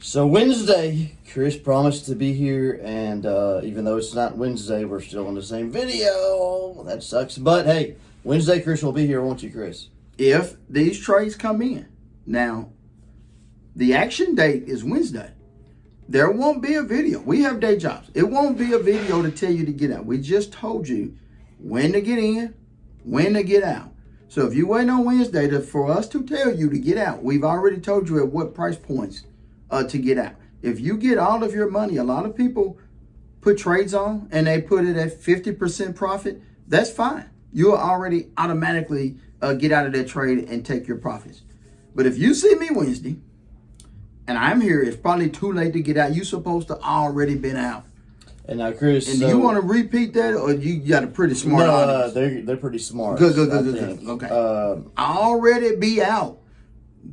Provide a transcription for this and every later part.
So Wednesday, Chris promised to be here, and even though it's not Wednesday, we're still on the same video. That sucks. But hey, Wednesday, Chris will be here, won't you, Chris? If these trades come in. Now, the action date is Wednesday. There won't be a video. We have day jobs. It won't be a video to tell you to get out. We just told you when to get in, when to get out. So if you wait on Wednesday for us to tell you to get out, we've already told you at what price points to get out. If you get all of your money, a lot of people put trades on and they put it at 50% profit. That's fine. You'll already automatically get out of that trade and take your profits. But if you see me Wednesday and I'm here, it's probably too late to get out. You're supposed to already been out. And now, Chris, and do you want to repeat that, or you got a pretty smart audience? They're pretty smart. Good. Okay. Already be out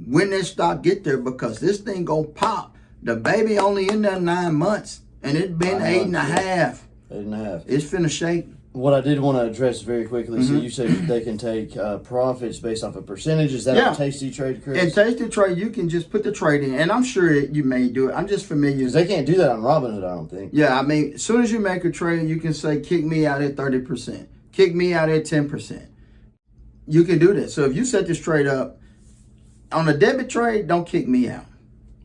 when that stock get there, because this thing gonna pop. The baby only in there 9 months, and it's been 8.5. 8.5. It's finna shake. What I did want to address very quickly, so you said they can take profits based off of percentages. Is that a tasty trade, Chris? In tasty trade, you can just put the trade in, and I'm sure you may do it. I'm just familiar. Because they can't do that on Robinhood, I don't think. Yeah, I mean, as soon as you make a trade, you can say, kick me out at 30%. Kick me out at 10%. You can do that. So if you set this trade up, on a debit trade, don't kick me out.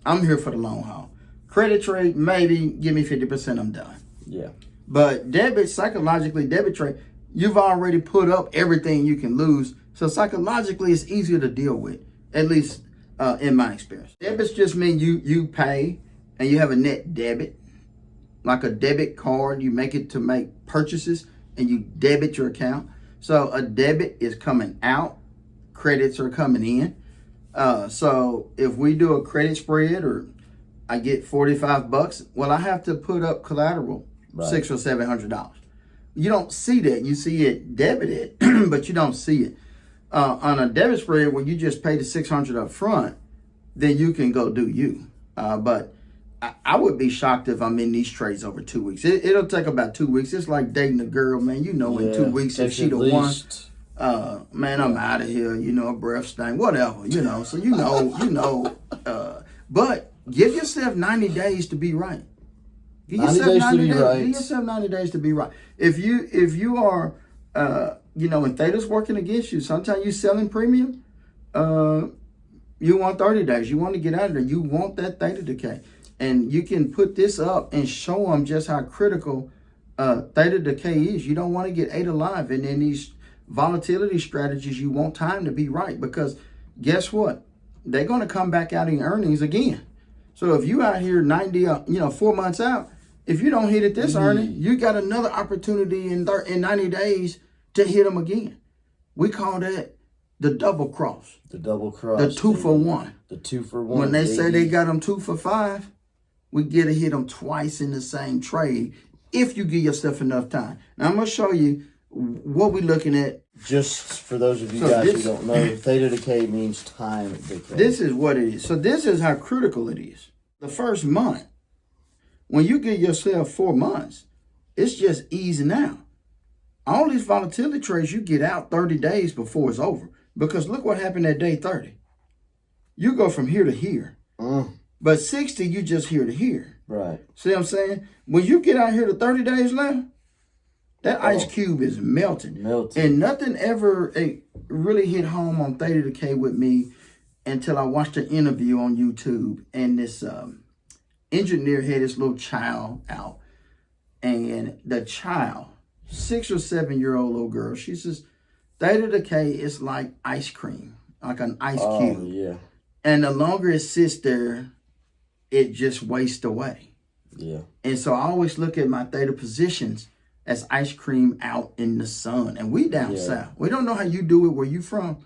I'm here for the long haul. Credit trade, maybe give me 50%, I'm done. Yeah. But debit, psychologically, debit trade, you've already put up everything you can lose. So psychologically, it's easier to deal with, at least in my experience. Debits just mean you pay and you have a net debit, like a debit card. You make it to make purchases and you debit your account. So a debit is coming out, credits are coming in. So if we do a credit spread or I get $45, well, I have to put up collateral. Right. $600 or $700. You don't see that. You see it debited, but you don't see it. On a debit spread, when you just pay the $600 up front, then you can go do you. But I would be shocked if I'm in these trades over 2 weeks. It'll take about 2 weeks. It's like dating a girl, man. You know, in 2 weeks, if she the one, man, I'm out of here. You know, a breath stain, whatever. You know, so you know. But give yourself 90 days to be right. Give yourself 90 days. Give yourself 90 days to be right. If you are, and theta's working against you, sometimes you selling premium, you want 30 days. You want to get out of there. You want that theta decay. And you can put this up and show them just how critical theta decay is. You don't want to get ate alive. And in these volatility strategies, you want time to be right, because guess what? They're going to come back out in earnings again. So if you out here 4 months out, if you don't hit it this earning, you got another opportunity in 90 days to hit them again. We call that the double cross. The double cross. The 2 for 1. The 2 for 1. When they say they got them 2 for 5, we get to hit them twice in the same trade if you give yourself enough time. Now I'm going to show you what we're looking at. Just for those of you guys who don't know, theta decay means time decay. This is what it is. So this is how critical it is. The first month, when you give yourself 4 months, it's just easing out. All these volatility trades, you get out 30 days before it's over. Because look what happened at day 30. You go from here to here. But 60, you just here to here. Right. See what I'm saying? When you get out here to 30 days left, that ice cube is melting. And nothing ever really hit home on theta decay with me until I watched an interview on YouTube. And this engineer had this little child out. And the child, 6 or 7 year old little girl, she says, theta decay is like ice cream, like an ice cube. Yeah. And the longer it sits there, it just wastes away. Yeah. And so I always look at my theta positions as ice cream out in the sun. And we down south. We don't know how you do it where you from.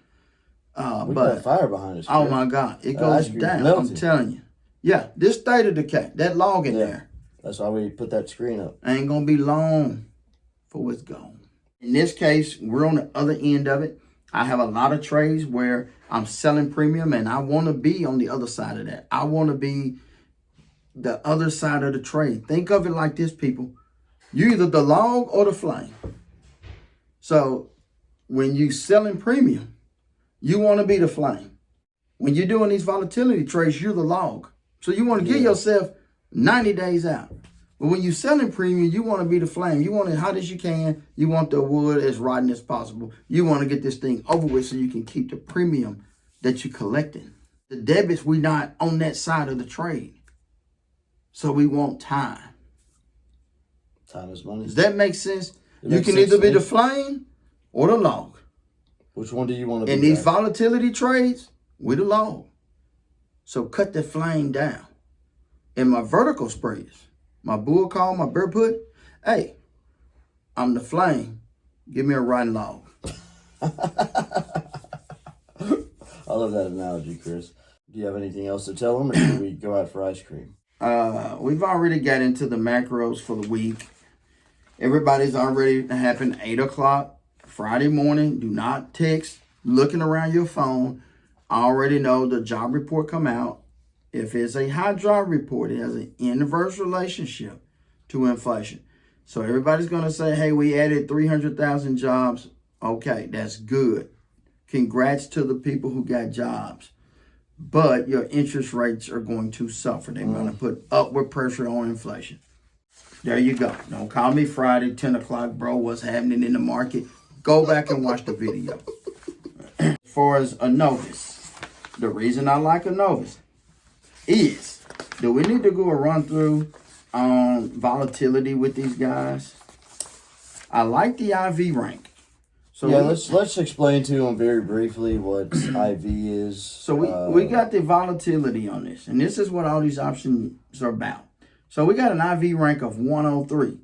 We got fire behind us. Oh my God. It goes down. I'm telling you. Yeah, this theta decay, that log in there. That's why we put that screen up. Ain't gonna be long before it's gone. In this case, we're on the other end of it. I have a lot of trades where I'm selling premium and I want to be on the other side of that. I want to be the other side of the trade. Think of it like this, people. You either the log or the flame. So when you selling premium, you want to be the flame. When you're doing these volatility trades, you're the log. So you want to give yourself 90 days out. But when you're selling premium, you want to be the flame. You want it hot as you can. You want the wood as rotten as possible. You want to get this thing over with so you can keep the premium that you're collecting. The debits, we not on that side of the trade. So we want time. Time is money. Does that make sense? You can either be the flame or the log. Which one do you want to be? In these volatility trades, we the log. So cut the flame down. In my vertical spreads, my bull call, my bear put, hey, I'm the flame. Give me a rotten log. I love that analogy, Chris. Do you have anything else to tell them, or should we go out for ice cream? We've already got into the macros for the week. Everybody's already happened 8 o'clock Friday morning. Do not text looking around your phone. I already know the job report come out. If it's a high job report, it has an inverse relationship to inflation. So everybody's going to say, hey, we added 300,000 jobs. Okay, that's good. Congrats to the people who got jobs. But your interest rates are going to suffer. They're going to put upward pressure on inflation. There you go. Don't call me Friday, 10 o'clock, bro. What's happening in the market? Go back and watch the video. As far as a novice, the reason I like a novice is, do we need to go a run through on volatility with these guys? I like the IV rank. So yeah, let's explain to them very briefly what IV is. So we got the volatility on this, and this is what all these options are about. So we got an IV rank of 103.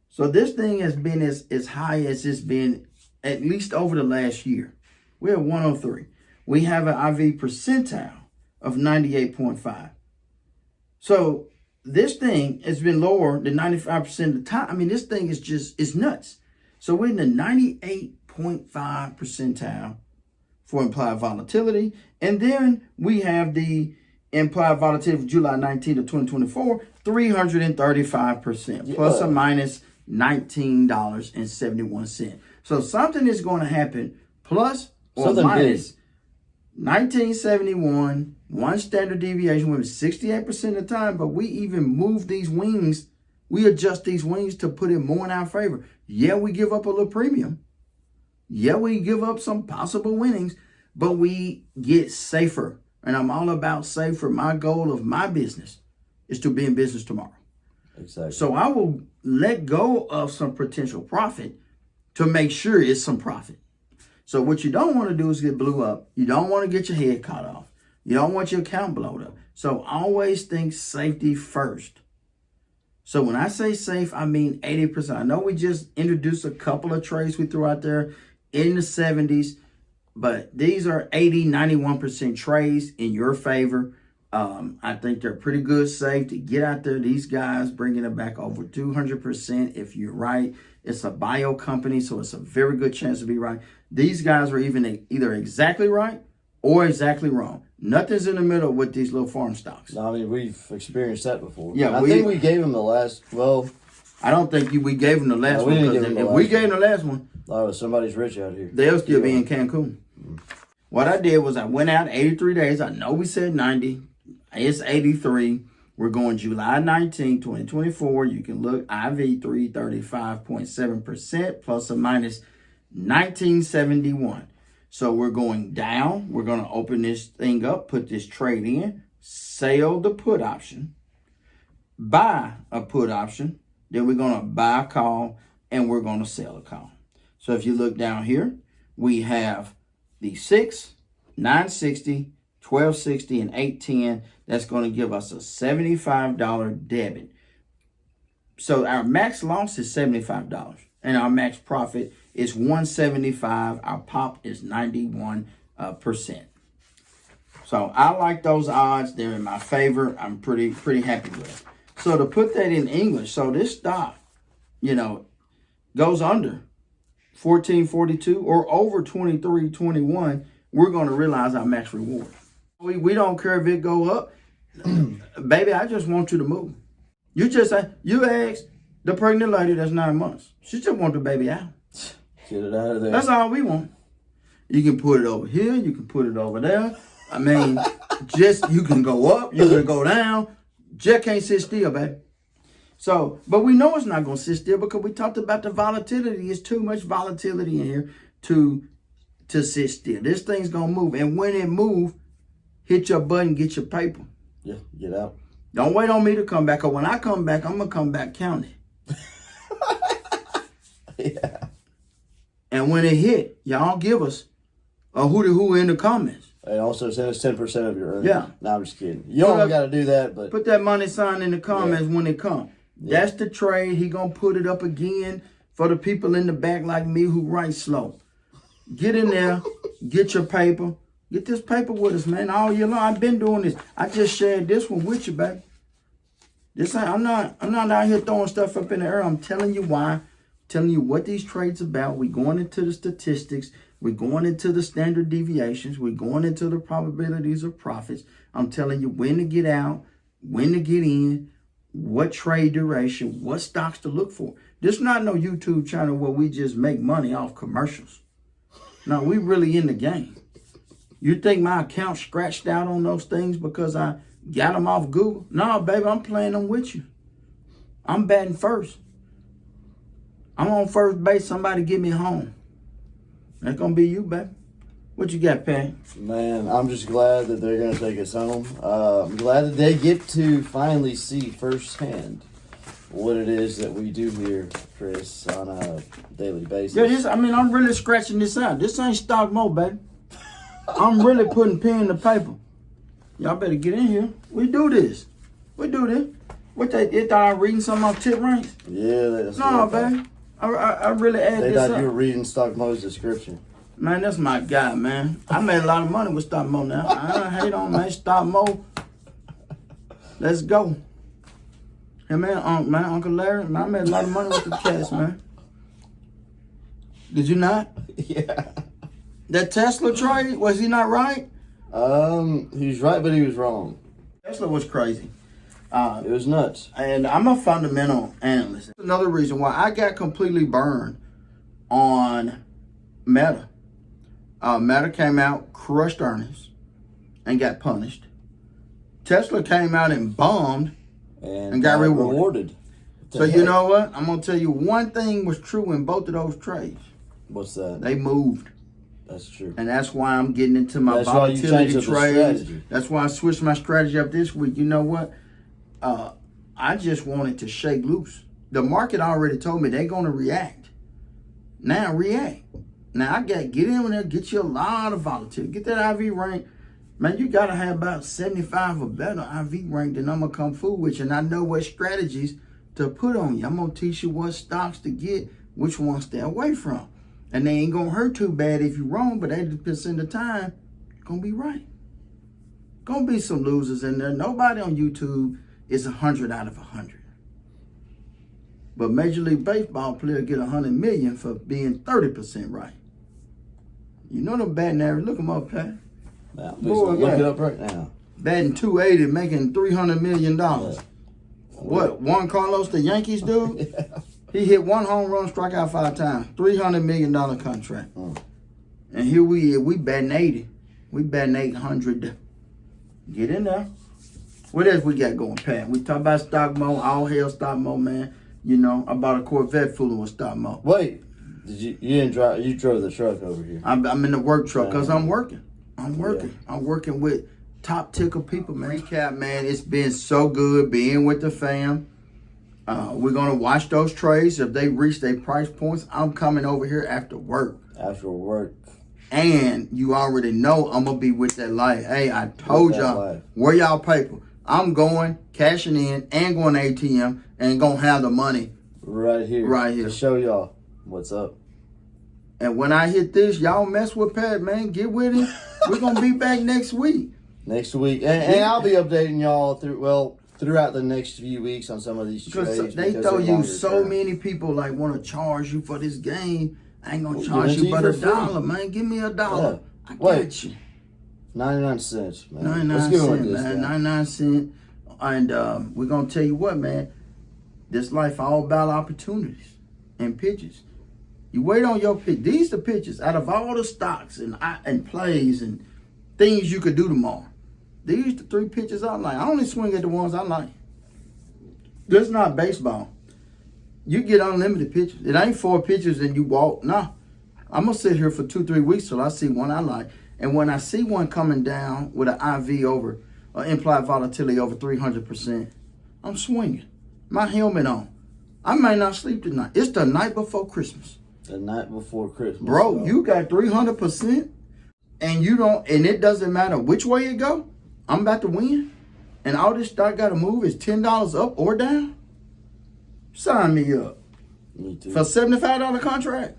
So this thing has been as high as it's been at least over the last year. We're at 103. We have an IV percentile of 98.5. So this thing has been lower than 95% of the time. I mean, this thing is it's nuts. So we're in the 98.5 percentile for implied volatility. And then we have the implied volatility for July 19th of 2024, 335%, plus or minus $19.71. So something is going to happen plus or something minus 1971, one standard deviation with 68% of the time, but we even move these wings. We adjust these wings to put it more in our favor. Yeah, we give up a little premium. Yeah, we give up some possible winnings, but we get safer. And I'm all about safer. My goal of my business is to be in business tomorrow. Exactly. So I will let go of some potential profit to make sure it's some profit. So what you don't want to do is get blew up. You don't want to get your head caught off. You don't want your account blowed up. So always think safety first. So when I say safe, I mean 80%. I know we just introduced a couple of trades we threw out there in the 70s, but these are 80, 91% trades in your favor. I think they're pretty good, safe to get out there. These guys bringing it back over 200% if you're right. It's a bio company, so it's a very good chance to be right. These guys are either exactly right or exactly wrong. Nothing's in the middle with these little farm stocks. No, I mean, we've experienced that before. Yeah, I think we gave them the last, I don't think we gave them the last one. If we gave them the last one, somebody's rich out here. They'll still be in Cancun. What I did was I went out 83 days. I know we said 90. It's 83. We're going July 19, 2024. You can look IV 335.7% plus or minus 1971. So we're going down. We're going to open this thing up, put this trade in, sell the put option, buy a put option. Then we're going to buy a call and we're going to sell a call. So if you look down here, we have the 6, 960, 1260, and 810. That's going to give us a $75 debit. So our max loss is $75 and our max profit is $175. Our pop is 91%. So I like those odds. They're in my favor. I'm pretty happy with it. So to put that in English, so this stock, goes under 1442 or over 2321, we're going to realize our max reward. We don't care if it go up. Baby, I just want you to move. You asked the pregnant lady that's 9 months. She just want the baby out. Get it out of there. That's all we want. You can put it over here. You can put it over there. I mean, Just you can go up, you can go down. Just can't sit still, baby. So, but we know it's not gonna sit still because we talked about the volatility. It's too much volatility in here to sit still. This thing's gonna move, and when it moves, hit your button, get your paper. Yeah, get out. Don't wait on me to come back, because when I come back, I'm gonna come back counting. Yeah. And when it hit, y'all give us a who in the comments. And also send us 10% of your earnings. Yeah. No, I'm just kidding. You don't got to do that, but Put that money sign in the comments when it comes. Yeah. That's the trade. He gonna put it up again for the people in the back like me who write slow. Get in there, get your paper. Get this paper with us, man. All year long, I've been doing this. I just shared this one with you, baby. This ain't, I'm not out here throwing stuff up in the air. I'm telling you why. Telling you what these trades about. We're going into the statistics. We're going into the standard deviations. We're going into the probabilities of profits. I'm telling you when to get out, when to get in, what trade duration, what stocks to look for. This is not no YouTube channel where we just make money off commercials. No, we really in the game. You think my account scratched out on those things because I got them off Google? No, baby, I'm playing them with you. I'm batting first. I'm on first base. Somebody get me home. That's going to be you, baby. What you got, Pat? man, I'm just glad that they're going to take us home. I'm glad that they get to finally see firsthand what it is that we do here, Chris, on a daily basis. Yeah, I'm really scratching this out. This ain't stock mo, baby. I'm really putting pen to paper. Y'all better get in here. We do this. What they thought I was reading something off tip ranks? Yeah, that's No, baby. I really add They this thought up. you were reading Stock Mo's description. Man, that's my guy, man. I made a lot of money with Stock Mo now. I don't hate on man. Stock Mo. Let's go. Hey, man, Uncle Larry, man, I made a lot of money with the cats, man. Did you not? Yeah. That Tesla trade, was he not right? He was right, but he was wrong. Tesla was crazy. It was nuts. And I'm a fundamental analyst. Another reason why I got completely burned on Meta. Meta came out, crushed earnings, and got punished. Tesla came out and bombed and got rewarded. So you know what? I'm going to tell you one thing was true in both of those trades. What's that? They moved. That's true. And that's why I'm getting into my That's why you volatility changed up the trades. strategy. That's why I switched my strategy up this week. You know what? I just wanted to shake loose. The market already told me they're going to react. Now react. Now I got get in there, get you a lot of volatility. Get that IV rank. Man, you got to have about 75 or better IV rank, then I'm going to come fool with you. And I know what strategies to put on you. I'm going to teach you what stocks to get, which ones stay away from. And they ain't going to hurt too bad if you're wrong, but 80% of the time, you're going to be right. Going to be some losers in there. Nobody on YouTube is 100 out of 100. But Major League Baseball player get 100 million for being 30% right. You know them batting average. Look them up, Pat. Now, look it up right now. Batting 280, making $300 million. Yeah. What, Juan Carlos, the Yankees dude? Yeah. He hit one home run, struck out 5 times. $300 million contract. And here we batting 80. We batting 800. Get in there. What else we got going, Pat? We talk about Stock Mo, all hail Stock Mo, man. You know, I bought a Corvette fooling with Stock Mo. Wait, you didn't drive? You drove the truck over here. I'm in the work truck because I'm working. I'm working with top ticker people, man. Recap, man. It's been so good being with the fam. We're gonna watch those trades. If they reach their price points, I'm coming over here after work. After work. And you already know I'm gonna be with that light. Hey, I told y'all, where y'all paper? I'm going, cashing in, and going to ATM, and gonna have the money right here. To show y'all what's up. And when I hit this, y'all mess with Pat, man. Get with it. We're gonna be back next week. Next week, and I'll be updating y'all throughout the next few weeks on some of these trades. They throw you so many people like want to charge you for this game. I ain't gonna charge you but $1, man. Give me $1. Yeah. I got you. 99 cents, man. 99 cents, man. 99 cents. And we're gonna tell you what, man. This life all about opportunities and pitches. You wait on your pitch. These are pitches out of all the stocks and plays and things you could do tomorrow. These the 3 pitches I like. I only swing at the ones I like. This is not baseball. You get unlimited pitches. It ain't 4 pitches and you walk. Nah. I'm going to sit here for 2-3 weeks till I see one I like. And when I see one coming down with an IV over, implied volatility over 300%, I'm swinging. My helmet on. I may not sleep tonight. It's the night before Christmas. The night before Christmas. Bro, you got 300% and you don't, and it doesn't matter which way it go. I'm about to win. And all this stock got to move is $10 up or down. Sign me up. Me too. For $75 contract.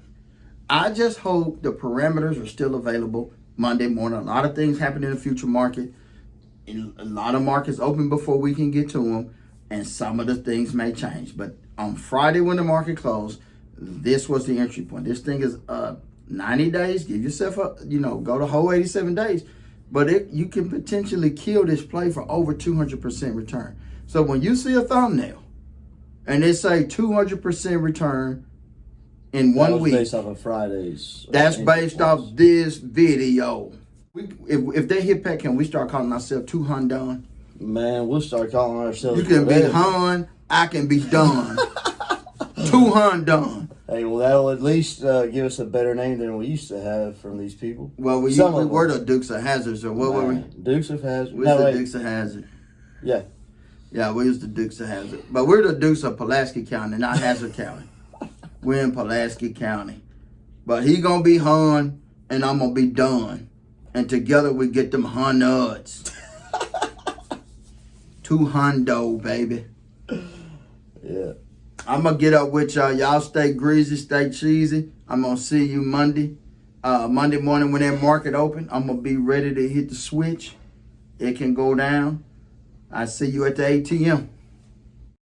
I just hope the parameters are still available Monday morning. A lot of things happen in the future market. A lot of markets open before we can get to them. And some of the things may change. But on Friday when the market closed, this was the entry point. This thing is 90 days. Give yourself go the whole 87 days. But you can potentially kill this play for over 200% return. So when you see a thumbnail and it say 200% return in 1 week. Based off of Fridays. That's based off this video. If they hit Pet, can we start calling ourselves 200 done? Man, we'll start calling ourselves. You can be Hun, I can be done. 200 done. Hey, well, that'll at least give us a better name than we used to have from these people. Well, we were the Dukes of Hazzard, or what were we? Dukes of Hazzard. We're the Dukes of Hazzard. Yeah. Yeah, we was the Dukes of Hazzard. But we're the Dukes of Pulaski County, not Hazzard County. We're in Pulaski County. But he gonna be Hun, and I'm gonna be done. And together we get them hundreds. 200, baby. Yeah. I'm gonna get up with y'all. Y'all stay greasy, stay cheesy. I'm gonna see you Monday. Monday morning when that market open, I'm gonna be ready to hit the switch. It can go down. I see you at the ATM.